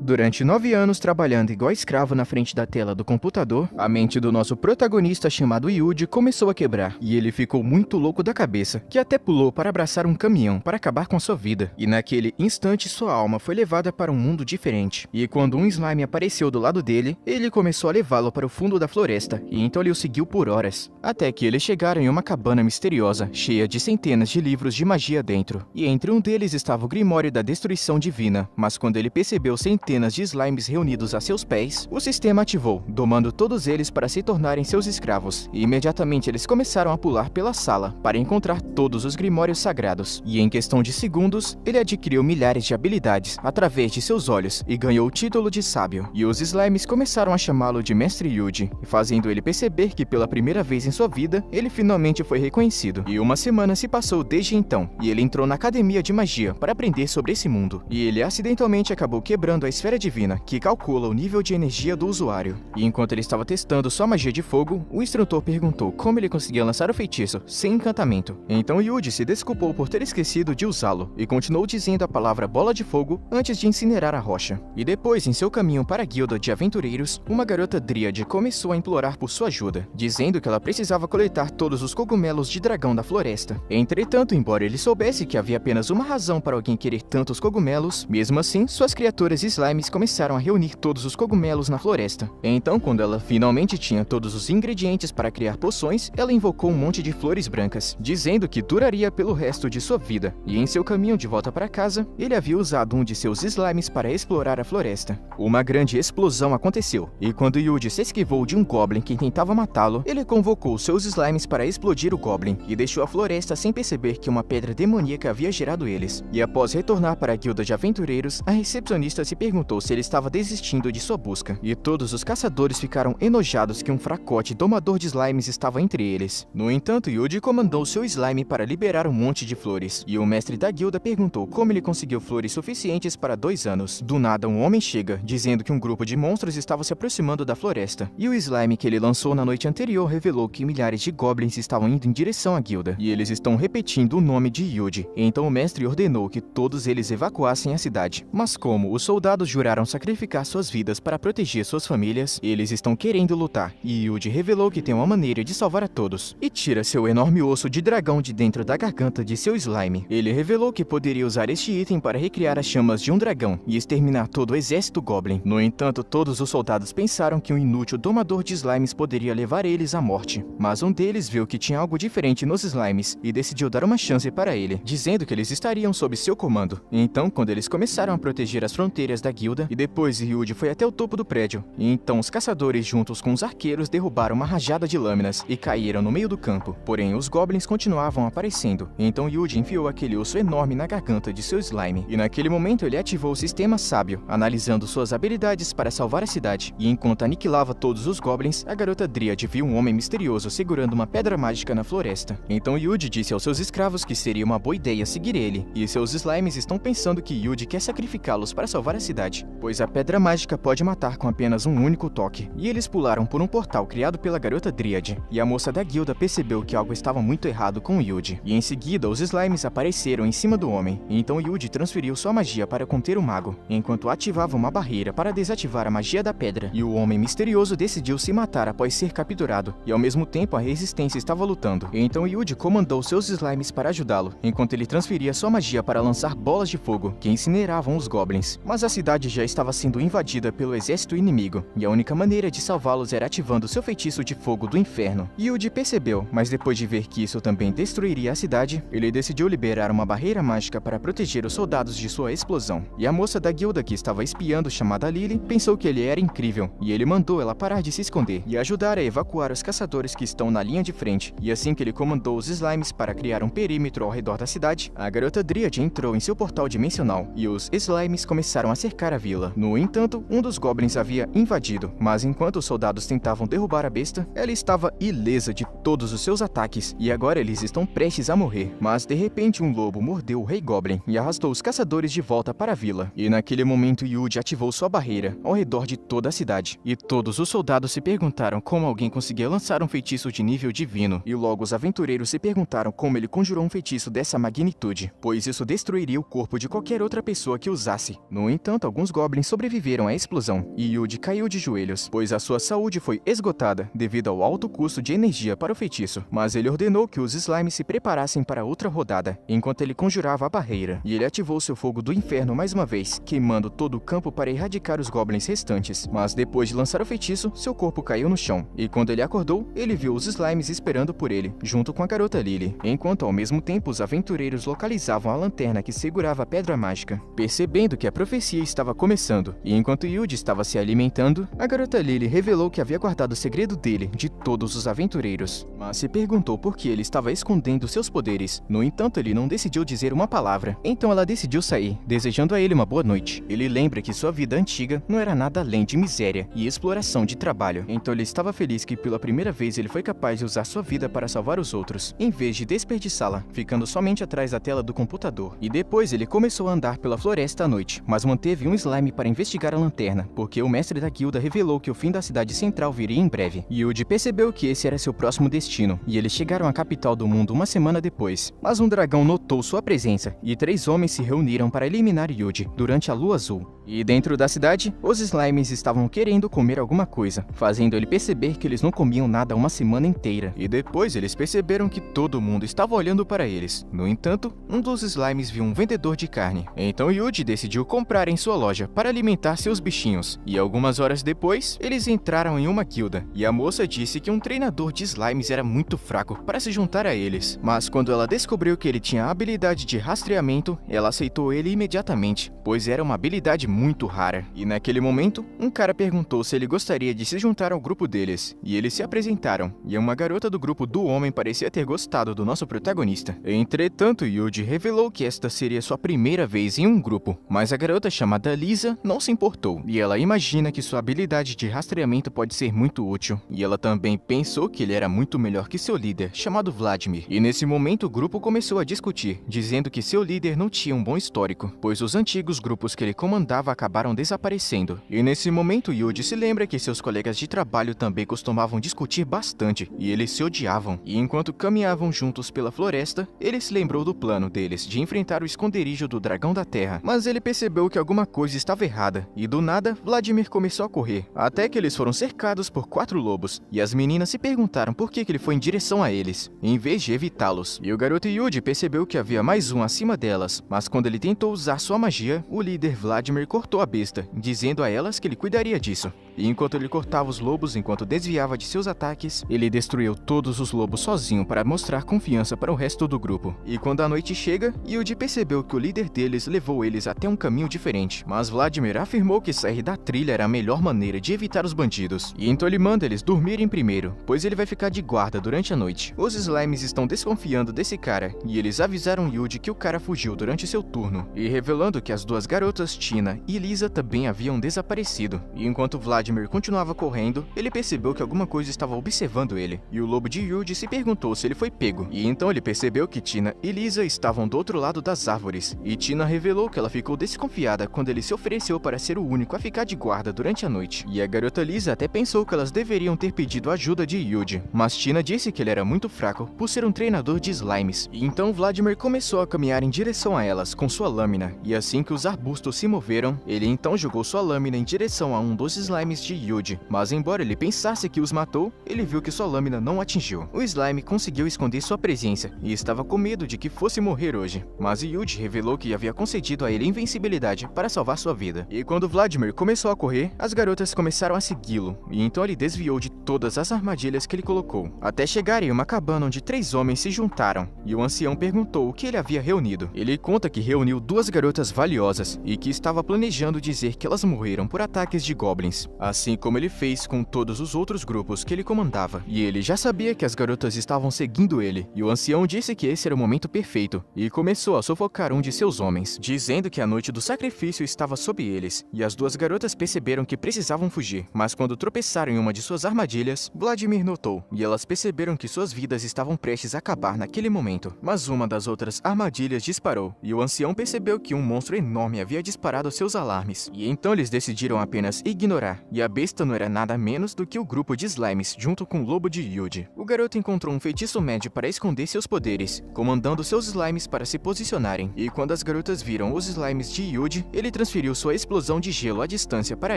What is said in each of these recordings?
Durante 9 anos trabalhando igual escravo na frente da tela do computador, a mente do nosso protagonista chamado Yuji começou a quebrar, e ele ficou muito louco da cabeça, que até pulou para abraçar um caminhão para acabar com sua vida. E naquele instante sua alma foi levada para um mundo diferente, e quando um slime apareceu do lado dele, ele começou a levá-lo para o fundo da floresta, e então ele o seguiu por horas, até que eles chegaram em uma cabana misteriosa, cheia de centenas de livros de magia dentro, e entre um deles estava o Grimório da Destruição Divina, mas quando ele percebeu centenas de slimes reunidos a seus pés, o sistema ativou, domando todos eles para se tornarem seus escravos, e imediatamente eles começaram a pular pela sala para encontrar todos os grimórios sagrados, e em questão de segundos, ele adquiriu milhares de habilidades através de seus olhos e ganhou o título de sábio, e os slimes começaram a chamá-lo de Mestre Yuji, fazendo ele perceber que pela primeira vez em sua vida, ele finalmente foi reconhecido, e uma semana se passou desde então, e ele entrou na academia de magia para aprender sobre esse mundo, e ele acidentalmente acabou quebrando a esfera divina, que calcula o nível de energia do usuário. E enquanto ele estava testando sua magia de fogo, o instrutor perguntou como ele conseguia lançar o feitiço sem encantamento. Então Yuji se desculpou por ter esquecido de usá-lo, e continuou dizendo a palavra bola de fogo antes de incinerar a rocha. E depois, em seu caminho para a guilda de aventureiros, uma garota dríade começou a implorar por sua ajuda, dizendo que ela precisava coletar todos os cogumelos de dragão da floresta. Entretanto, embora ele soubesse que havia apenas uma razão para alguém querer tantos cogumelos, mesmo assim, suas criaturas slimes começaram a reunir todos os cogumelos na floresta. Então, quando ela finalmente tinha todos os ingredientes para criar poções, ela invocou um monte de flores brancas, dizendo que duraria pelo resto de sua vida. E em seu caminho de volta para casa, ele havia usado um de seus slimes para explorar a floresta. Uma grande explosão aconteceu, e quando Yuji se esquivou de um goblin que tentava matá-lo, ele convocou seus slimes para explodir o goblin, e deixou a floresta sem perceber que uma pedra demoníaca havia gerado eles. E após retornar para a guilda de aventureiros, a recepcionista se perguntou se ele estava desistindo de sua busca, e todos os caçadores ficaram enojados que um fracote domador de slimes estava entre eles. No entanto, Yuji comandou seu slime para liberar um monte de flores, e o mestre da guilda perguntou como ele conseguiu flores suficientes para 2 anos. Do nada, um homem chega, dizendo que um grupo de monstros estava se aproximando da floresta, e o slime que ele lançou na noite anterior revelou que milhares de goblins estavam indo em direção à guilda, e eles estão repetindo o nome de Yuji. Então o mestre ordenou que todos eles evacuassem a cidade, mas como os soldados juraram sacrificar suas vidas para proteger suas famílias, eles estão querendo lutar, e Yuji revelou que tem uma maneira de salvar a todos, e tira seu enorme osso de dragão de dentro da garganta de seu slime. Ele revelou que poderia usar este item para recriar as chamas de um dragão e exterminar todo o exército goblin. No entanto, todos os soldados pensaram que um inútil domador de slimes poderia levar eles à morte, mas um deles viu que tinha algo diferente nos slimes e decidiu dar uma chance para ele, dizendo que eles estariam sob seu comando. Então, quando eles começaram a proteger as fronteiras da guilda, e depois Yuji foi até o topo do prédio, e então os caçadores juntos com os arqueiros derrubaram uma rajada de lâminas e caíram no meio do campo. Porém, os goblins continuavam aparecendo, então Yuji enfiou aquele osso enorme na garganta de seu slime, e naquele momento ele ativou o sistema sábio, analisando suas habilidades para salvar a cidade, e enquanto aniquilava todos os goblins, a garota dríade viu um homem misterioso segurando uma pedra mágica na floresta. Então Yuji disse aos seus escravos que seria uma boa ideia seguir ele, e seus slimes estão pensando que Yuji quer sacrificá-los para salvar a cidade, pois a pedra mágica pode matar com apenas um único toque. E eles pularam por um portal criado pela garota dríade, e a moça da guilda percebeu que algo estava muito errado com Yuji. E em seguida, os slimes apareceram em cima do homem, e então Yuji transferiu sua magia para conter o mago, enquanto ativava uma barreira para desativar a magia da pedra. E o homem misterioso decidiu se matar após ser capturado, e ao mesmo tempo a resistência estava lutando. E então Yuji comandou seus slimes para ajudá-lo, enquanto ele transferia sua magia para lançar bolas de fogo, que incineravam os goblins. Mas a cidade já estava sendo invadida pelo exército inimigo, e a única maneira de salvá-los era ativando seu feitiço de fogo do inferno. Yuji percebeu, mas depois de ver que isso também destruiria a cidade, ele decidiu liberar uma barreira mágica para proteger os soldados de sua explosão. E a moça da guilda que estava espiando, chamada Lily, pensou que ele era incrível, e ele mandou ela parar de se esconder e ajudar a evacuar os caçadores que estão na linha de frente. E assim que ele comandou os slimes para criar um perímetro ao redor da cidade, a garota dríade entrou em seu portal dimensional, e os slimes começaram a cercar a vila. No entanto, um dos goblins havia invadido, mas enquanto os soldados tentavam derrubar a besta, ela estava ilesa de todos os seus ataques, e agora eles estão prestes a morrer. Mas de repente um lobo mordeu o rei goblin e arrastou os caçadores de volta para a vila. E naquele momento Yuji ativou sua barreira ao redor de toda a cidade, e todos os soldados se perguntaram como alguém conseguia lançar um feitiço de nível divino, e logo os aventureiros se perguntaram como ele conjurou um feitiço dessa magnitude, pois isso destruiria o corpo de qualquer outra pessoa que usasse. No entanto, enquanto alguns goblins sobreviveram à explosão, e Yuji caiu de joelhos, pois a sua saúde foi esgotada devido ao alto custo de energia para o feitiço. Mas ele ordenou que os slimes se preparassem para outra rodada, enquanto ele conjurava a barreira, e ele ativou seu fogo do inferno mais uma vez, queimando todo o campo para erradicar os goblins restantes. Mas depois de lançar o feitiço, seu corpo caiu no chão, e quando ele acordou, ele viu os slimes esperando por ele, junto com a garota Lily, enquanto ao mesmo tempo os aventureiros localizavam a lanterna que segurava a pedra mágica. Percebendo que a profecia estava começando, e enquanto Yuji estava se alimentando, a garota Lily revelou que havia guardado o segredo dele de todos os aventureiros, mas se perguntou por que ele estava escondendo seus poderes. No entanto, ele não decidiu dizer uma palavra, então ela decidiu sair, desejando a ele uma boa noite. Ele lembra que sua vida antiga não era nada além de miséria e exploração de trabalho, então ele estava feliz que pela primeira vez ele foi capaz de usar sua vida para salvar os outros, em vez de desperdiçá-la, ficando somente atrás da tela do computador. E depois ele começou a andar pela floresta à noite, mas manteve um slime para investigar a lanterna, porque o mestre da guilda revelou que o fim da cidade central viria em breve. Yuji percebeu que esse era seu próximo destino, e eles chegaram à capital do mundo uma semana depois. Mas um dragão notou sua presença, e 3 homens se reuniram para eliminar Yuji durante a lua azul. E dentro da cidade, os slimes estavam querendo comer alguma coisa, fazendo ele perceber que eles não comiam nada uma semana inteira. E depois eles perceberam que todo mundo estava olhando para eles. No entanto, um dos slimes viu um vendedor de carne. Então Yuji decidiu comprar em sua loja para alimentar seus bichinhos. E algumas horas depois, eles entraram em uma guilda, e a moça disse que um treinador de slimes era muito fraco para se juntar a eles. Mas quando ela descobriu que ele tinha a habilidade de rastreamento, ela aceitou ele imediatamente, pois era uma habilidade muito rara. E naquele momento, um cara perguntou se ele gostaria de se juntar ao grupo deles, e eles se apresentaram, e uma garota do grupo do homem parecia ter gostado do nosso protagonista. Entretanto, Yuji revelou que esta seria sua primeira vez em um grupo, mas a garota chamada Lisa não se importou, e ela imagina que sua habilidade de rastreamento pode ser muito útil, e ela também pensou que ele era muito melhor que seu líder, chamado Vladimir. E nesse momento o grupo começou a discutir, dizendo que seu líder não tinha um bom histórico, pois os antigos grupos que ele comandava acabaram desaparecendo. E nesse momento Yuji se lembra que seus colegas de trabalho também costumavam discutir bastante, e eles se odiavam. E enquanto caminhavam juntos pela floresta, ele se lembrou do plano deles de enfrentar o esconderijo do dragão da terra. Mas ele percebeu que alguma coisa estava errada, e do nada, Vladimir começou a correr, até que eles foram cercados por 4 lobos, e as meninas se perguntaram por que ele foi em direção a eles, em vez de evitá-los. E o garoto Yuji percebeu que havia mais um acima delas, mas quando ele tentou usar sua magia, o líder Vladimir cortou a besta, dizendo a elas que ele cuidaria disso. E enquanto ele cortava os lobos enquanto desviava de seus ataques, ele destruiu todos os lobos sozinho para mostrar confiança para o resto do grupo. E quando a noite chega, Yuji percebeu que o líder deles levou eles até um caminho diferente, mas Vladimir afirmou que sair da trilha era a melhor maneira de evitar os bandidos. E então ele manda eles dormirem primeiro, pois ele vai ficar de guarda durante a noite. Os slimes estão desconfiando desse cara, e eles avisaram Yuji que o cara fugiu durante seu turno, e revelando que as 2 garotas, Tina e Lisa, também haviam desaparecido. E enquanto Vladimir continuava correndo, ele percebeu que alguma coisa estava observando ele, e o lobo de Yuji se perguntou se ele foi pego. E então ele percebeu que Tina e Lisa estavam do outro lado das árvores, e Tina revelou que ela ficou desconfiada quando ele se ofereceu para ser o único a ficar de guarda durante a noite. E a garota Lisa até pensou que elas deveriam ter pedido ajuda de Yuji, mas Tina disse que ele era muito fraco por ser um treinador de slimes. E então Vladimir começou a caminhar em direção a elas com sua lâmina, e assim que os arbustos se moveram, ele então jogou sua lâmina em direção a um dos slimes de Yuji, mas embora ele pensasse que os matou, ele viu que sua lâmina não atingiu. O slime conseguiu esconder sua presença e estava com medo de que fosse morrer hoje, mas Yuji revelou que havia concedido a ele invencibilidade para salvar sua vida. E quando Vladimir começou a correr, as garotas começaram a segui-lo, e então ele desviou de todas as armadilhas que ele colocou, até chegar em uma cabana onde 3 homens se juntaram, e o ancião perguntou o que ele havia reunido. Ele conta que reuniu 2 garotas valiosas e que estava planejando dizer que elas morreram por ataques de goblins, assim como ele fez com todos os outros grupos que ele comandava. E ele já sabia que as garotas estavam seguindo ele, e o ancião disse que esse era o momento perfeito, e começou a sufocar um de seus homens, dizendo que a noite do sacrifício estava sob eles, e as 2 garotas perceberam que precisavam fugir, mas quando tropeçaram em uma de suas armadilhas, Vladimir notou, e elas perceberam que suas vidas estavam prestes a acabar naquele momento. Mas uma das outras armadilhas disparou, e o ancião percebeu que um monstro enorme havia disparado seus alarmes, e então eles decidiram apenas ignorar, e a besta não era nada menos do que o grupo de slimes junto com o lobo de Yuji. O garoto encontrou um feitiço médio para esconder seus poderes, comandando seus slimes para se posicionarem, e quando as garotas viram os slimes de Yuji, ele transferiu sua explosão de gelo à distância para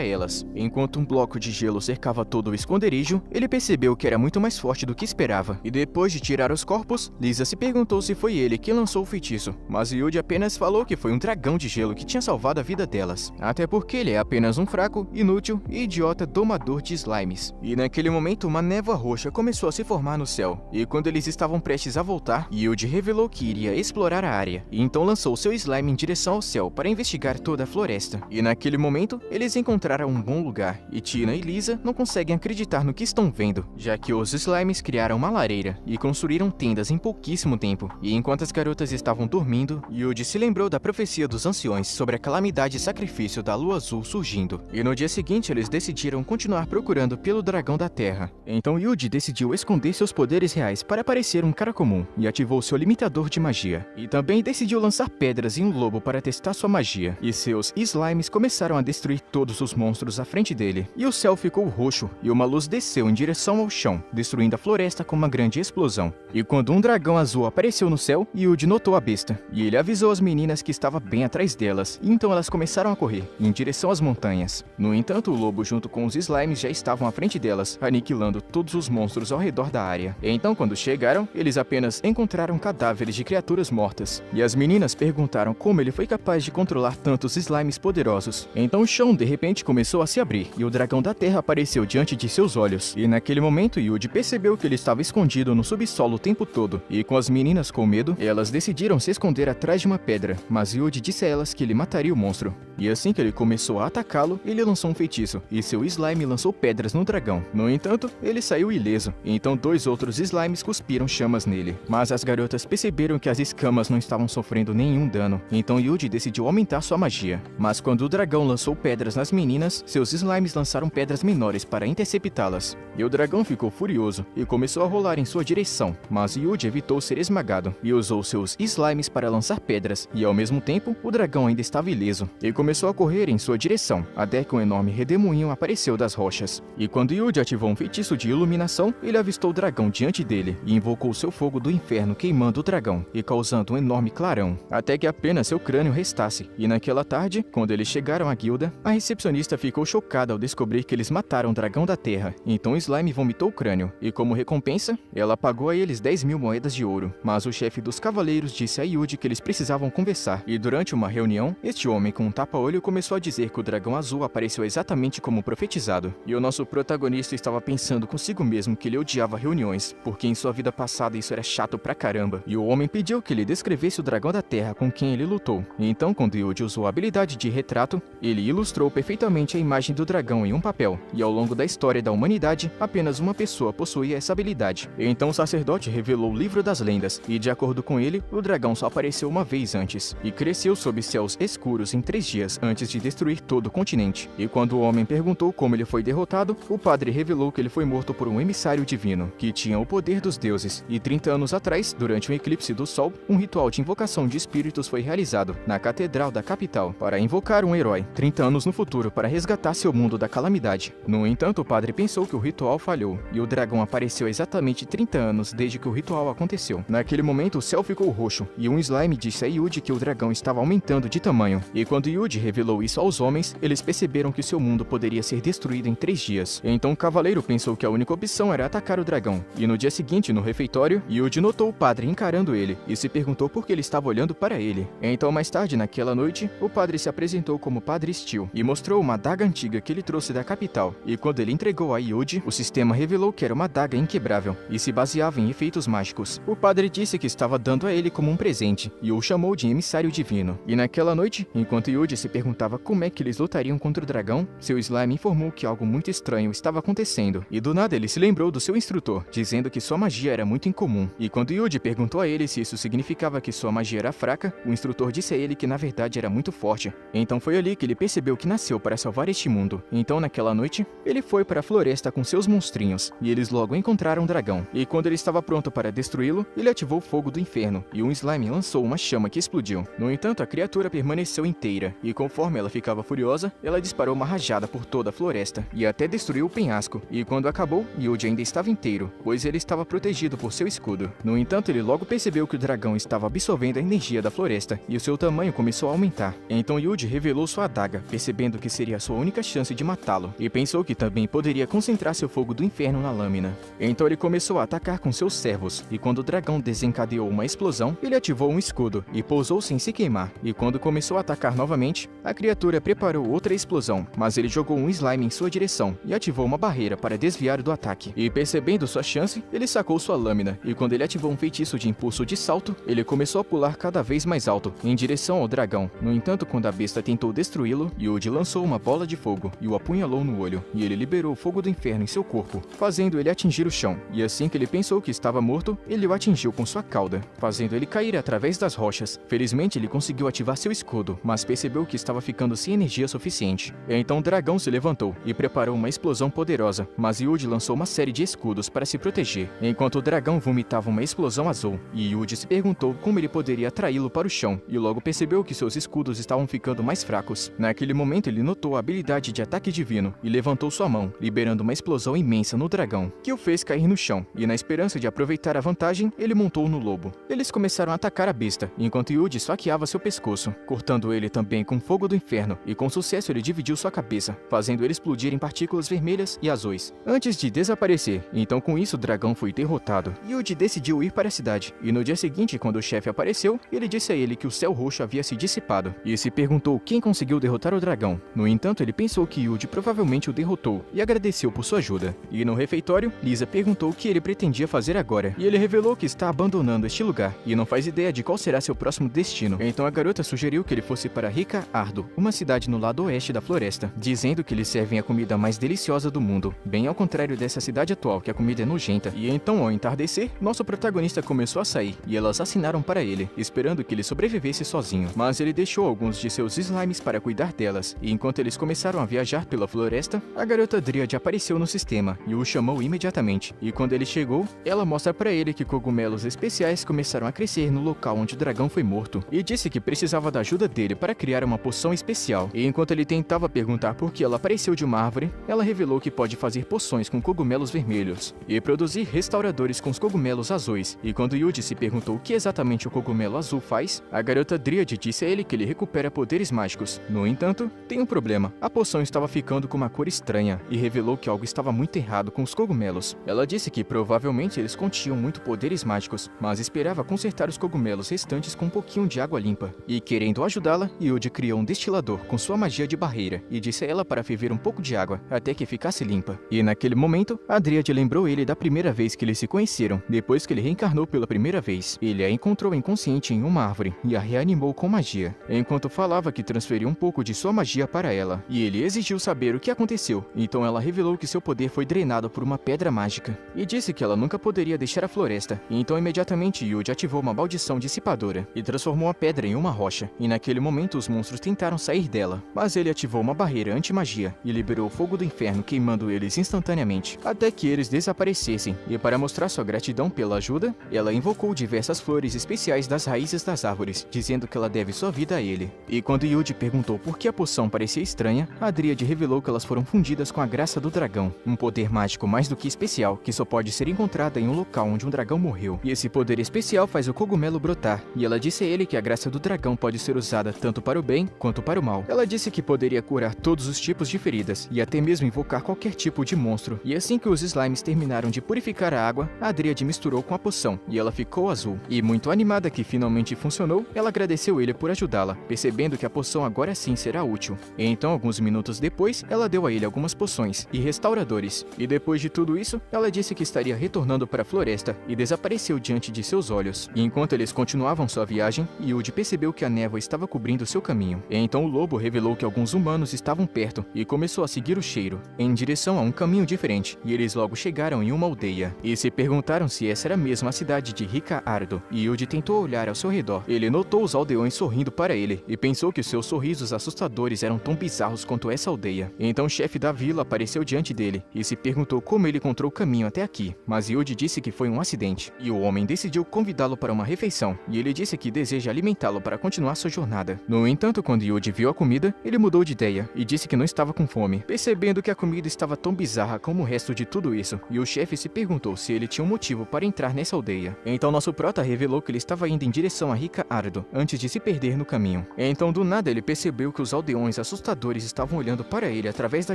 elas. Enquanto um bloco de gelo cercava todo o esconderijo, ele percebeu que era muito mais forte do que esperava. E depois de tirar os corpos, Lisa se perguntou se foi ele que lançou o feitiço, mas Yuji apenas falou que foi um dragão de gelo que tinha salvado a vida delas. Até porque ele é apenas um fraco, inútil e idiota domador de slimes. E naquele momento, uma névoa roxa começou a se formar no céu. E quando eles estavam prestes a voltar, Yuji revelou que iria explorar a área. E então lançou seu slime em direção ao céu para investigar toda a floresta. E naquele momento, eles encontraram um bom lugar. E Tina e Lisa não conseguem acreditar no que estão vendo, já que os slimes criaram uma lareira e construíram tendas em pouquíssimo tempo. E enquanto as garotas estavam dormindo, Yuji se lembrou da profecia dos anciões sobre a calamidade e sacrifício da lua azul surgindo. E no dia seguinte, eles decidiram continuar procurando pelo dragão da terra. Então Yuji decidiu esconder seus poderes reais para parecer um cara comum e ativou seu limitador de magia. E também decidiu lançar pedras em um lobo para testar sua magia. E seus slimes começaram a destruir todos os monstros à frente dele. E o céu ficou roxo e uma luz desceu em direção ao chão, destruindo a floresta com uma grande explosão. E quando um dragão azul apareceu no céu, Yuji notou a besta. E ele avisou as meninas que estava bem atrás delas. E então elas começaram a correr em direção às montanhas. No entanto, o lobo junto com os slimes já estavam à frente delas, aniquilando todos os monstros ao redor da área. E então, quando chegaram, eles apenas encontraram cadáveres de criaturas mortas. E as meninas perguntaram como ele foi capaz de controlar tantos slimes poderosos. Então o chão de repente começou a se abrir e o dragão da terra apareceu diante de seus olhos. E naquele momento, Yuji percebeu que ele estava escondido no subsolo o tempo todo. E com as meninas com medo, elas decidiram se esconder atrás de uma pedra, mas Yuji disse a elas que ele mataria o monstro. E assim que ele começou a atacá-lo, ele lançou um feitiço, e seu slime lançou pedras no dragão. No entanto, ele saiu ileso, e então 2 outros slimes cuspiram chamas nele. Mas as garotas perceberam que as escamas não estavam sofrendo nenhum dano, então Yuji decidiu aumentar sua magia. Mas quando o dragão lançou pedras nas meninas, seus slimes lançaram pedras menores para interceptá-las. E o dragão ficou furioso, e começou a rolar em sua direção, mas Yuji evitou ser esmagado, e usou seus slimes para lançar pedras, e ao mesmo tempo, o dragão ainda estava ileso, e começou a correr em sua direção, até que um enorme redemoinho apareceu das rochas. E quando Yuji ativou um feitiço de iluminação, ele avistou o dragão diante dele, e invocou seu fogo do inferno queimando o dragão, e causando um enorme clarão, até que apenas seu crânio restasse. E naquela tarde, quando eles chegaram à guilda, a recepcionista ficou chocada ao descobrir que eles mataram o dragão da terra. Então o slime vomitou o crânio, e como recompensa, ela pagou a eles 10.000 moedas de ouro. Mas o chefe dos cavaleiros disse a Yuji que eles precisavam conversar, e durante uma reunião, este homem com um tapa-olho começou a dizer que o dragão azul apareceu exatamente como profetizado. E o nosso protagonista estava pensando consigo mesmo que ele odiava reuniões, porque em sua vida passada isso era chato pra caramba. E o homem pediu que ele descrevesse o dragão da terra com quem ele lutou. E então, quando Yuji usou a habilidade de retrato, ele ilustrou perfeitamente a imagem do dragão em um papel. E ao longo da história da humanidade, apenas uma pessoa possuía essa habilidade. E então o sacerdote revelou o livro das lendas, e de acordo com ele, o dragão só apareceu uma vez antes, e cresceu sob céus escuros em 3 dias antes de destruir todo o continente. E quando o homem perguntou como ele foi derrotado, o padre revelou que ele foi morto por um emissário divino, que tinha o poder dos deuses. E 30 anos atrás, durante um eclipse do sol, um ritual de invocação de espíritos foi realizado na catedral da capital, para invocar um herói, 30 anos no futuro, para resgatar seu mundo da calamidade. No entanto, o padre pensou que o ritual falhou, e o dragão apareceu exatamente 30 anos desde que o ritual aconteceu. Naquele momento, o céu ficou roxo, e um slime disse a Yuji que o dragão estava aumentando de tamanho. E quando Yuji revelou isso aos homens, eles perceberam que seu mundo poderia ser destruído em 3 dias. Então o cavaleiro pensou que a única opção era atacar o dragão. E no dia seguinte, no refeitório, Yuji notou o padre encarando ele, e se perguntou por que ele estava olhando para ele. Então mais tarde, naquela noite, o padre se apresentou como Padre Steel, e mostrou uma adaga antiga que ele trouxe da capital. E quando ele entregou a Yuji, o sistema revelou que era uma adaga inquebrável, e se baseava em efeitos mágicos. O padre disse que estava dando a ele como um presente, e o chamou de emissário divino. E naquela noite, enquanto Yuji se perguntava como é que eles lutariam contra o dragão, seu slime informou que algo muito estranho estava acontecendo. E do nada ele se lembrou do seu instrutor, dizendo que sua magia era muito incomum. E quando Yuji perguntou a ele se isso significava que sua magia era fraca, o instrutor disse a ele que na verdade era muito forte. Então foi ali que ele percebeu que nasceu para salvar este mundo. Então naquela noite, ele foi para a floresta com seus monstrinhos, e eles logo encontraram um dragão. E quando ele estava pronto para destruí-lo, ele ativou o fogo do inferno, e um slime lançou uma chama que explodiu. No entanto, a criatura permaneceu inteira, e conforme ela ficava furiosa, ela disparou uma rajada por toda a floresta, e até destruiu o penhasco. E quando acabou, Yuji ainda estava inteiro, pois ele estava protegido por seu escudo. No entanto, ele logo percebeu que o dragão estava absorvendo a energia da floresta, e o seu tamanho começou a aumentar. Então Yuji revelou sua adaga, percebendo que seria a sua única chance de matá-lo, e pensou que também poderia concentrar seu fogo do inferno na lâmina. Então ele começou a atacar com seus servos, e quando o dragão desencadeou uma explosão, ele ativou um escudo e pousou sem se queimar, e quando começou a atacar novamente, a criatura preparou outra explosão, mas ele jogou um slime em sua direção e ativou uma barreira para desviar do ataque. E percebendo sua chance, ele sacou sua lâmina, e quando ele ativou um feitiço de impulso de salto, ele começou a pular cada vez mais alto, em direção ao dragão. No entanto, quando a besta tentou destruí-lo, Yuji lançou uma bola de fogo e o apunhalou no olho, e ele liberou o fogo do inferno em seu corpo, fazendo ele atingir o chão. E assim que ele pensou que estava morto, ele o atingiu com sua cauda, fazendo ele cair através das rochas. Felizmente, ele conseguiu ativar seu escudo, mas percebeu que estava ficando sem energia suficiente. Então o dragão se levantou e preparou uma explosão poderosa, mas Yuji lançou uma série de escudos para se proteger, enquanto o dragão vomitava uma explosão azul, e Yuji se perguntou como ele poderia atraí-lo para o chão, e logo percebeu que seus escudos estavam ficando mais fracos. Naquele momento ele notou a habilidade de ataque divino, e levantou sua mão, liberando uma explosão imensa no dragão, que o fez cair no chão, e na esperança de aproveitar a vantagem, ele montou no lobo. Eles começaram a atacar a besta, enquanto Yuji esfaqueava seu pescoço, cortando ele também com fogo do inferno, e com sucesso ele dividiu sua cabeça, fazendo ele explodir em partículas vermelhas e azuis, antes de desaparecer. Então com isso o dragão foi derrotado. Yuji decidiu ir para a cidade, e no dia seguinte, quando o chefe apareceu, ele disse a ele que o céu roxo havia se dissipado, e se perguntou quem conseguiu derrotar o dragão. No entanto, ele pensou que Yuji provavelmente o derrotou, e agradeceu por sua ajuda. E no refeitório, Lisa perguntou o que ele pretendia fazer agora, e ele revelou que está abandonando este lugar, e não faz ideia de qual será seu próximo destino. Então a garota sugeriu que ele fosse para Rika Ardo, uma cidade no lado oeste da floresta, dizendo que eles servem a comida mais deliciosa do mundo, bem ao contrário dessa cidade atual, que a comida é nojenta. E então, ao entardecer, nosso protagonista começou a sair, e elas assinaram para ele, esperando que ele sobrevivesse sozinho. Mas ele deixou alguns de seus slimes para cuidar delas, e enquanto eles começaram a viajar pela floresta, a garota Dríade apareceu no sistema, e o chamou imediatamente. E quando ele chegou, ela mostra para ele que cogumelos especiais começaram a crescer no local onde o dragão foi morto, e disse que precisava da ajuda dele para criar uma poção especial. E enquanto ele tentava perguntar por que ela apareceu de uma árvore, ela revelou que pode fazer poções com cogumelos vermelhos, e produzir restauradores com os cogumelos azuis. E quando Yuji se perguntou o que exatamente o cogumelo azul faz, a garota Dríade disse a ele que ele recupera poderes mágicos. No entanto, tem um problema. A poção estava ficando com uma cor estranha, e revelou que algo estava muito errado com os cogumelos. Ela disse que provavelmente eles continham muito poderes mágicos, mas esperava consertar os cogumelos restantes com um pouquinho de água limpa. E querendo ajudá-la, Yuji criou um destilador com sua magia de barreira, e disse a ela para ferver um pouco de água, até que ficasse limpa. E naquele momento, a Dríade lembrou ele da primeira vez que eles se conheceram, depois que ele reencarnou pela primeira vez. Ele a encontrou inconsciente em uma árvore, e a reanimou com magia, enquanto falava que transferiu um pouco de sua magia para ela. E ele exigiu saber o que aconteceu, então ela revelou que seu poder foi drenado por uma pedra mágica, e disse que ela nunca poderia deixar a floresta. E então imediatamente Yuji ativou uma maldição dissipadora, e transformou a pedra em uma rocha, e naquele momento os monstros tentaram sair dela, mas ele ativou uma barreira anti-magia, e liberou o fogo do inferno queimando eles instantaneamente, até que eles desaparecessem. E para mostrar sua gratidão pela ajuda, ela invocou diversas flores especiais das raízes das árvores, dizendo que ela deve sua vida a ele. E quando Yuji perguntou por que a poção parecia estranha, a Dríade revelou que elas foram fundidas com a graça do dragão, um poder mágico mais do que especial, que só pode ser encontrada em um local onde um dragão morreu. E esse poder especial faz o cogumelo brotar, e ela disse a ele que a graça do dragão pode ser usada tanto para o bem quanto para o mal. Ela disse que poderia curar todos os tipos de feridas, e até mesmo invocar qualquer tipo de monstro. E assim que os slimes terminaram de purificar a água, a Dríade misturou com a poção, e ela ficou azul. E muito animada que finalmente funcionou, ela agradeceu ele por ajudá-la, percebendo que a poção agora sim será útil. E então, alguns minutos depois, ela deu a ele algumas poções e restauradores. E depois de tudo isso, ela disse que estaria retornando para a floresta, e desapareceu diante de seus olhos. E enquanto eles continuavam sua viagem, Yuji percebeu que a névoa estava cobrindo seu caminho. E então o lobo revelou que alguns humanos estavam perto, e começou a seguir o cheiro, em direção a um caminho diferente, e eles logo chegaram em uma aldeia. E se perguntaram se essa era mesmo a cidade de Rika Ardo. E Yuji tentou olhar ao seu redor. Ele notou os aldeões sorrindo para ele, e pensou que seus sorrisos assustadores eram tão bizarros quanto essa aldeia. Então o chefe da vila apareceu diante dele, e se perguntou como ele encontrou o caminho até aqui. Mas Yuji disse que foi um acidente, e o homem decidiu convidá-lo para uma refeição, e ele disse que deseja alimentá-lo para continuar sua jornada. No entanto, quando Yuji viu a comida, ele mudou de ideia, e disse que não estava com fome, percebendo que a comida estava tão bizarra como o resto de tudo isso, e o chefe se perguntou se ele tinha um motivo para entrar nessa aldeia. Então nosso prota revelou que ele estava indo em direção a Rika Ardo, antes de se perder no caminho. Então do nada ele percebeu que os aldeões assustadores estavam olhando para ele através da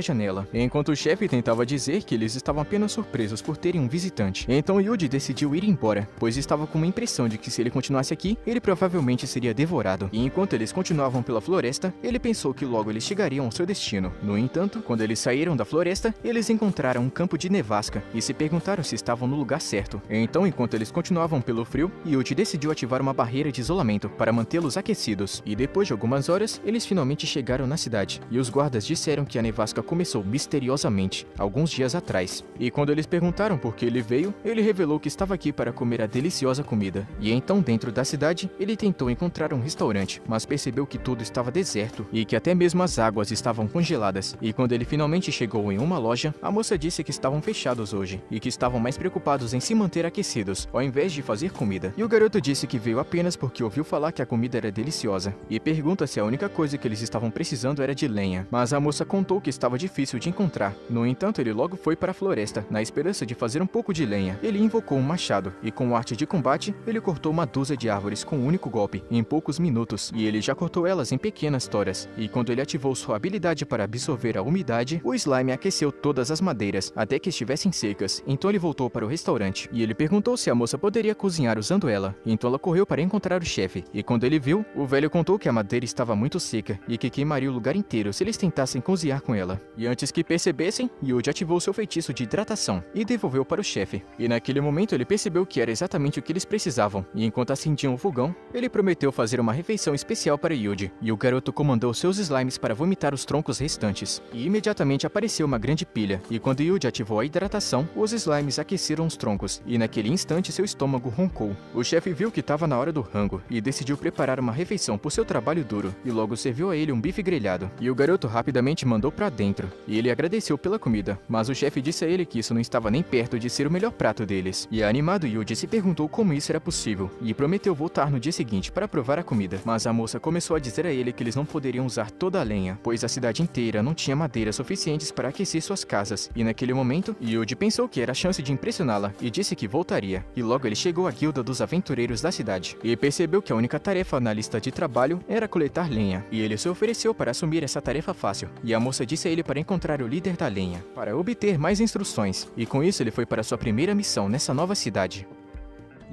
janela, enquanto o chefe tentava dizer que eles estavam apenas surpresos por terem um visitante. Então Yuji decidiu ir embora, pois estava com uma impressão de que se ele continuasse aqui, ele provavelmente seria devorado. E enquanto eles continuavam pela floresta, ele pensou que logo eles chegariam ao seu destino. No entanto, quando eles saíram da floresta, eles encontraram um campo de nevasca e se perguntaram se estavam no lugar certo. Então, enquanto eles continuavam pelo frio, Yuji decidiu ativar uma barreira de isolamento para mantê-los aquecidos. E depois de algumas horas, eles finalmente chegaram na cidade. E os guardas disseram que a nevasca começou misteriosamente, alguns dias atrás. E quando eles perguntaram por que ele veio, ele revelou que estava aqui para comer a deliciosa comida. E então, dentro da cidade, ele tentou encontrar um restaurante, mas percebeu que tudo estava deserto e que até mesmo as águas estavam congeladas. E quando ele finalmente chegou em uma loja, a moça disse que estavam fechados hoje e que estavam mais preocupados em se manter aquecidos, ao invés de fazer comida. E o garoto disse que veio apenas porque ouviu falar que a comida era deliciosa e pergunta se a única coisa que eles estavam precisando era de lenha. Mas a moça contou que estava difícil de encontrar. No entanto, ele logo foi para a floresta, na esperança de fazer um pouco de lenha. Ele invocou um machado e com arte de combate, ele cortou uma dúzia de árvores com um único golpe, em poucos minutos, e ele já cortou elas em pequenas toras. E quando ele ativou sua habilidade para absorver a umidade, o slime aqueceu todas as madeiras, até que estivessem secas. Então ele voltou para o restaurante, e ele perguntou se a moça poderia cozinhar usando ela. Então ela correu para encontrar o chefe, e quando ele viu, o velho contou que a madeira estava muito seca, e que queimaria o lugar inteiro se eles tentassem cozinhar com ela. E antes que percebessem, Yuji ativou seu feitiço de hidratação, e devolveu para o chefe. E naquele momento ele percebeu que era exatamente o que eles precisavam, e enquanto acendiam o fogão, ele prometeu fazer uma refeição especial para Yuji, e o garoto comandou seus slimes para vomitar os troncos restantes. E imediatamente apareceu uma grande pilha, e quando Yuji ativou a hidratação, os slimes aqueceram os troncos, e naquele instante seu estômago roncou. O chefe viu que estava na hora do rango, e decidiu preparar uma refeição por seu trabalho duro, e logo serviu a ele um bife grelhado. E o garoto rapidamente mandou para dentro, e ele agradeceu pela comida, mas o chefe disse a ele que isso não estava nem perto de ser o melhor prato deles. E animado, Yuji se perguntou como isso era possível, e prometeu voltar no dia seguinte para provar a comida. Mas a moça começou a dizer a ele que eles não poderiam usar toda a lenha, pois a cidade inteira não tinha madeiras suficientes para aquecer suas casas. E naquele momento, Yuji pensou que era a chance de impressioná-la, e disse que voltaria. E logo ele chegou à guilda dos aventureiros da cidade, e percebeu que a única tarefa na lista de trabalho era coletar lenha, e ele se ofereceu para assumir essa tarefa fácil. E a moça disse a ele para encontrar o líder da lenha, para obter mais instruções, e com isso ele foi para sua primeira missão nessa nova cidade.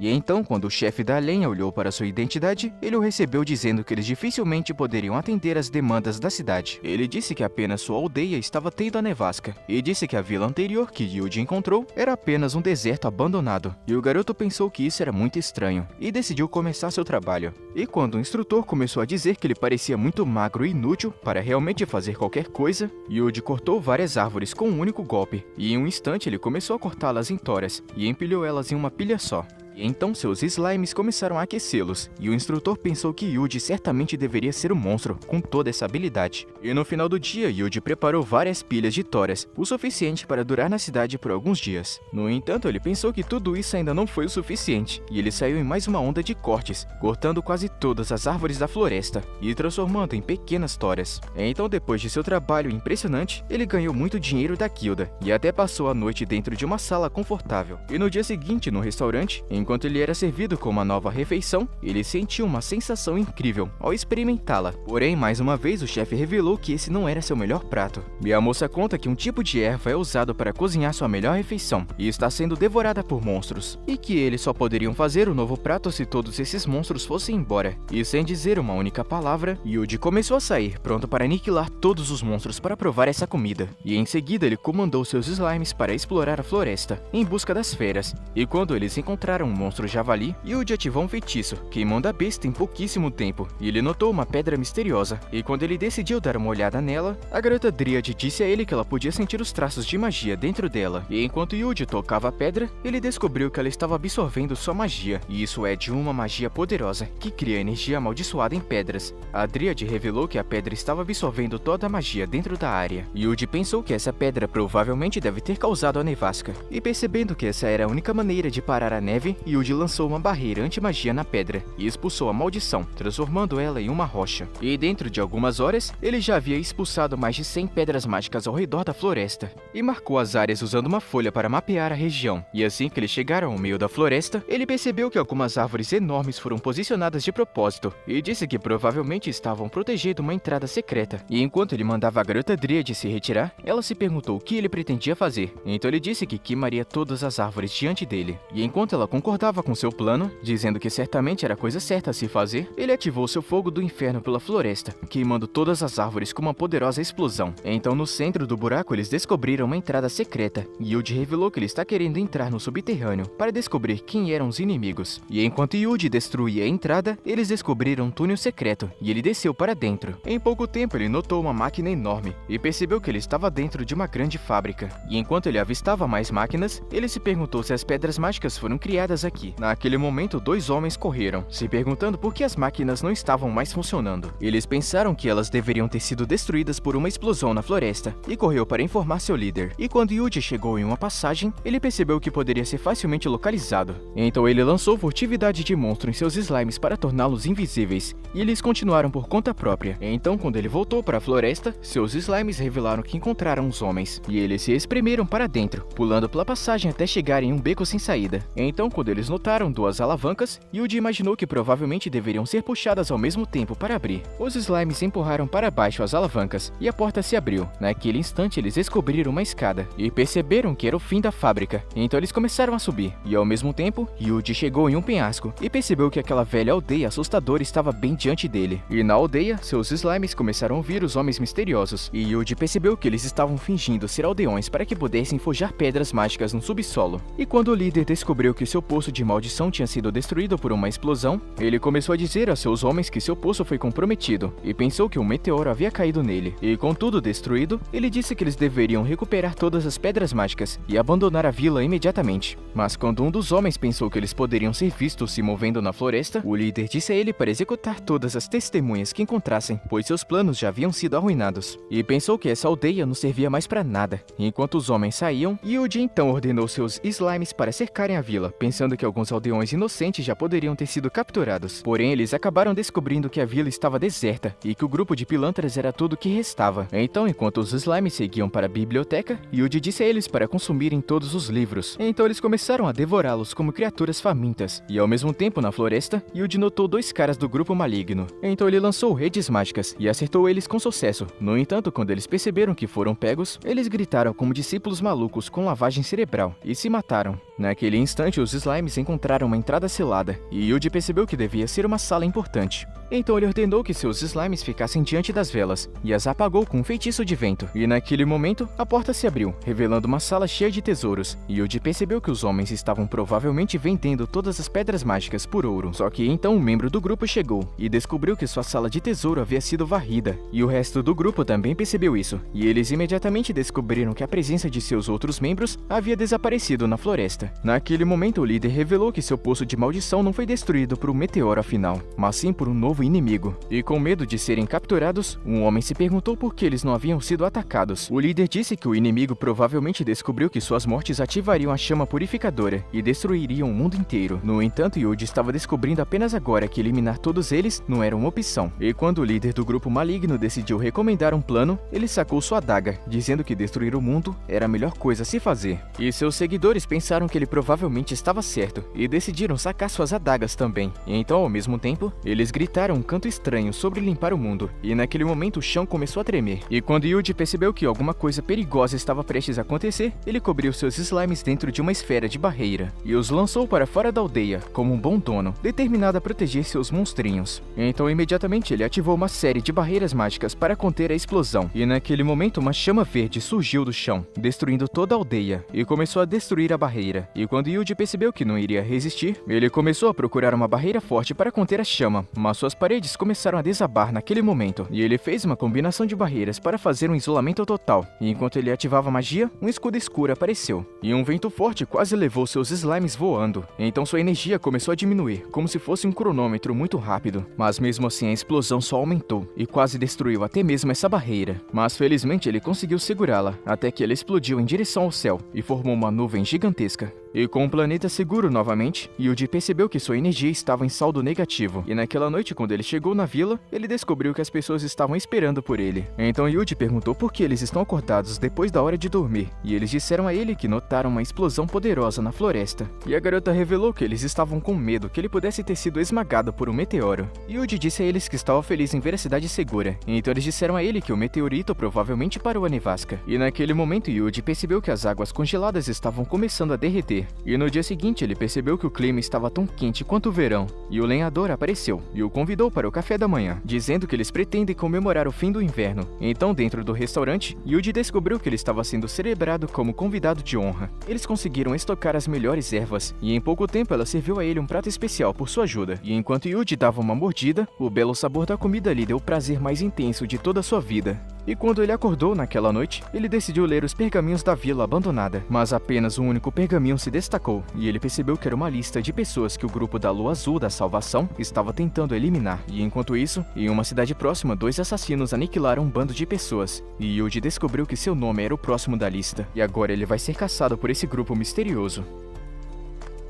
E então, quando o chefe da lenha olhou para sua identidade, ele o recebeu dizendo que eles dificilmente poderiam atender às demandas da cidade. Ele disse que apenas sua aldeia estava tendo a nevasca, e disse que a vila anterior que Yuji encontrou era apenas um deserto abandonado. E o garoto pensou que isso era muito estranho, e decidiu começar seu trabalho. E quando o instrutor começou a dizer que ele parecia muito magro e inútil para realmente fazer qualquer coisa, Yuji cortou várias árvores com um único golpe, e em um instante ele começou a cortá-las em toras, e empilhou elas em uma pilha só. E então seus slimes começaram a aquecê-los, e o instrutor pensou que Yuji certamente deveria ser um monstro com toda essa habilidade. E no final do dia, Yuji preparou várias pilhas de toras, o suficiente para durar na cidade por alguns dias. No entanto, ele pensou que tudo isso ainda não foi o suficiente, e ele saiu em mais uma onda de cortes, cortando quase todas as árvores da floresta, e transformando em pequenas toras. Então, depois de seu trabalho impressionante, ele ganhou muito dinheiro da guilda, e até passou a noite dentro de uma sala confortável. E no dia seguinte, no restaurante, enquanto ele era servido com uma nova refeição, ele sentiu uma sensação incrível ao experimentá-la. Porém, mais uma vez, o chefe revelou que esse não era seu melhor prato. E a moça conta que um tipo de erva é usado para cozinhar sua melhor refeição e está sendo devorada por monstros, e que eles só poderiam fazer o novo prato se todos esses monstros fossem embora. E sem dizer uma única palavra, Yuji começou a sair, pronto para aniquilar todos os monstros para provar essa comida. E em seguida ele comandou seus slimes para explorar a floresta, em busca das feras. E quando eles encontraram um monstro javali, Yuji ativou um feitiço, queimando a besta em pouquíssimo tempo, e ele notou uma pedra misteriosa, e quando ele decidiu dar uma olhada nela, a garota Dríade disse a ele que ela podia sentir os traços de magia dentro dela, e enquanto Yuji tocava a pedra, ele descobriu que ela estava absorvendo sua magia, e isso é de uma magia poderosa, que cria energia amaldiçoada em pedras. A Dríade revelou que a pedra estava absorvendo toda a magia dentro da área. Yuji pensou que essa pedra provavelmente deve ter causado a nevasca, e percebendo que essa era a única maneira de parar a neve, Yuji lançou uma barreira anti-magia na pedra e expulsou a maldição, transformando ela em uma rocha. E dentro de algumas horas, ele já havia expulsado mais de 100 pedras mágicas ao redor da floresta e marcou as áreas usando uma folha para mapear a região. E assim que eles chegaram ao meio da floresta, ele percebeu que algumas árvores enormes foram posicionadas de propósito e disse que provavelmente estavam protegendo uma entrada secreta. E enquanto ele mandava a garota Dríade se retirar, ela se perguntou o que ele pretendia fazer. Então ele disse que queimaria todas as árvores diante dele. E enquanto ela concordava com seu plano, dizendo que certamente era a coisa certa a se fazer, ele ativou seu fogo do inferno pela floresta, queimando todas as árvores com uma poderosa explosão. Então no centro do buraco eles descobriram uma entrada secreta, e Yuji revelou que ele está querendo entrar no subterrâneo para descobrir quem eram os inimigos. E enquanto Yuji destruía a entrada, eles descobriram um túnel secreto, e ele desceu para dentro. Em pouco tempo ele notou uma máquina enorme, e percebeu que ele estava dentro de uma grande fábrica. E enquanto ele avistava mais máquinas, ele se perguntou se as pedras mágicas foram criadas aqui. Naquele momento, 2 homens correram, se perguntando por que as máquinas não estavam mais funcionando. Eles pensaram que elas deveriam ter sido destruídas por uma explosão na floresta, e correu para informar seu líder. E quando Yuji chegou em uma passagem, ele percebeu que poderia ser facilmente localizado. Então ele lançou furtividade de monstro em seus slimes para torná-los invisíveis, e eles continuaram por conta própria. Então quando ele voltou para a floresta, seus slimes revelaram que encontraram os homens, e eles se espremeram para dentro, pulando pela passagem até chegar em um beco sem saída. Então quando eles notaram 2 alavancas, Yuji imaginou que provavelmente deveriam ser puxadas ao mesmo tempo para abrir. Os slimes empurraram para baixo as alavancas, e a porta se abriu. Naquele instante eles descobriram uma escada, e perceberam que era o fim da fábrica. Então eles começaram a subir, e ao mesmo tempo, Yuji chegou em um penhasco, e percebeu que aquela velha aldeia assustadora estava bem diante dele. E na aldeia, seus slimes começaram a ouvir os homens misteriosos, e Yuji percebeu que eles estavam fingindo ser aldeões para que pudessem forjar pedras mágicas no subsolo. E quando o líder descobriu que seu poço de maldição tinha sido destruído por uma explosão, ele começou a dizer a seus homens que seu poço foi comprometido, e pensou que um meteoro havia caído nele. E com tudo destruído, ele disse que eles deveriam recuperar todas as pedras mágicas e abandonar a vila imediatamente. Mas quando um dos homens pensou que eles poderiam ser vistos se movendo na floresta, o líder disse a ele para executar todas as testemunhas que encontrassem, pois seus planos já haviam sido arruinados. E pensou que essa aldeia não servia mais para nada. Enquanto os homens saíam, Yuji então ordenou seus slimes para cercarem a vila, pensando que alguns aldeões inocentes já poderiam ter sido capturados. Porém, eles acabaram descobrindo que a vila estava deserta e que o grupo de pilantras era tudo que restava. Então, enquanto os slimes seguiam para a biblioteca, Yuji disse a eles para consumirem todos os livros. Então eles começaram a devorá-los como criaturas famintas. E ao mesmo tempo, na floresta, Yuji notou 2 caras do grupo maligno. Então ele lançou redes mágicas e acertou eles com sucesso. No entanto, quando eles perceberam que foram pegos, eles gritaram como discípulos malucos com lavagem cerebral e se mataram. Naquele instante, os slimes encontraram uma entrada selada, e Yuji percebeu que devia ser uma sala importante. Então ele ordenou que seus slimes ficassem diante das velas, e as apagou com um feitiço de vento. E naquele momento, a porta se abriu, revelando uma sala cheia de tesouros, e Yuji percebeu que os homens estavam provavelmente vendendo todas as pedras mágicas por ouro. Só que então um membro do grupo chegou, e descobriu que sua sala de tesouro havia sido varrida, e o resto do grupo também percebeu isso, e eles imediatamente descobriram que a presença de seus outros membros havia desaparecido na floresta. Naquele momento, o líder revelou que seu poço de maldição não foi destruído por um meteoro afinal, mas sim por um novo inimigo. E com medo de serem capturados, um homem se perguntou por que eles não haviam sido atacados. O líder disse que o inimigo provavelmente descobriu que suas mortes ativariam a chama purificadora e destruiriam o mundo inteiro. No entanto, Yuji estava descobrindo apenas agora que eliminar todos eles não era uma opção. E quando o líder do grupo maligno decidiu recomendar um plano, ele sacou sua adaga, dizendo que destruir o mundo era a melhor coisa a se fazer. E seus seguidores pensaram que ele provavelmente estava certo, e decidiram sacar suas adagas também. E então, ao mesmo tempo, eles gritaram um canto estranho sobre limpar o mundo, e naquele momento o chão começou a tremer. E quando Yuji percebeu que alguma coisa perigosa estava prestes a acontecer, ele cobriu seus slimes dentro de uma esfera de barreira, e os lançou para fora da aldeia, como um bom dono, determinado a proteger seus monstrinhos. Então, imediatamente, ele ativou uma série de barreiras mágicas para conter a explosão, e naquele momento uma chama verde surgiu do chão, destruindo toda a aldeia, e começou a destruir a barreira. E quando Yuji percebeu que não iria resistir, ele começou a procurar uma barreira forte para conter a chama, mas suas paredes começaram a desabar naquele momento, e ele fez uma combinação de barreiras para fazer um isolamento total. E enquanto ele ativava a magia, um escudo escuro apareceu, e um vento forte quase levou seus slimes voando. Então sua energia começou a diminuir, como se fosse um cronômetro muito rápido. Mas mesmo assim a explosão só aumentou, e quase destruiu até mesmo essa barreira. Mas felizmente ele conseguiu segurá-la, até que ela explodiu em direção ao céu, e formou uma nuvem gigantesca. E com o planeta seguro novamente, Yuji percebeu que sua energia estava em saldo negativo. E naquela noite, quando ele chegou na vila, ele descobriu que as pessoas estavam esperando por ele. Então Yuji perguntou por que eles estão acordados depois da hora de dormir. E eles disseram a ele que notaram uma explosão poderosa na floresta. E a garota revelou que eles estavam com medo que ele pudesse ter sido esmagado por um meteoro. Yuji disse a eles que estava feliz em ver a cidade segura. Então eles disseram a ele que o meteorito provavelmente parou a nevasca. E naquele momento Yuji percebeu que as águas congeladas estavam começando a derreter. E no dia seguinte ele percebeu que o clima estava tão quente quanto o verão, e o lenhador apareceu e o convidou para o café da manhã, dizendo que eles pretendem comemorar o fim do inverno. Então, dentro do restaurante, Yuji descobriu que ele estava sendo celebrado como convidado de honra. Eles conseguiram estocar as melhores ervas, e em pouco tempo ela serviu a ele um prato especial por sua ajuda. E enquanto Yuji dava uma mordida, o belo sabor da comida lhe deu o prazer mais intenso de toda a sua vida. E quando ele acordou naquela noite, ele decidiu ler os pergaminhos da vila abandonada, mas apenas um único pergaminho se destacou, e ele percebeu que era uma lista de pessoas que o grupo da Lua Azul da Salvação estava tentando eliminar. E enquanto isso, em uma cidade próxima, 2 assassinos aniquilaram um bando de pessoas, e Yuji descobriu que seu nome era o próximo da lista, e agora ele vai ser caçado por esse grupo misterioso.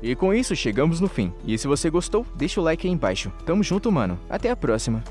E com isso chegamos no fim, e se você gostou, deixa o like aí embaixo. Tamo junto, mano. Até a próxima.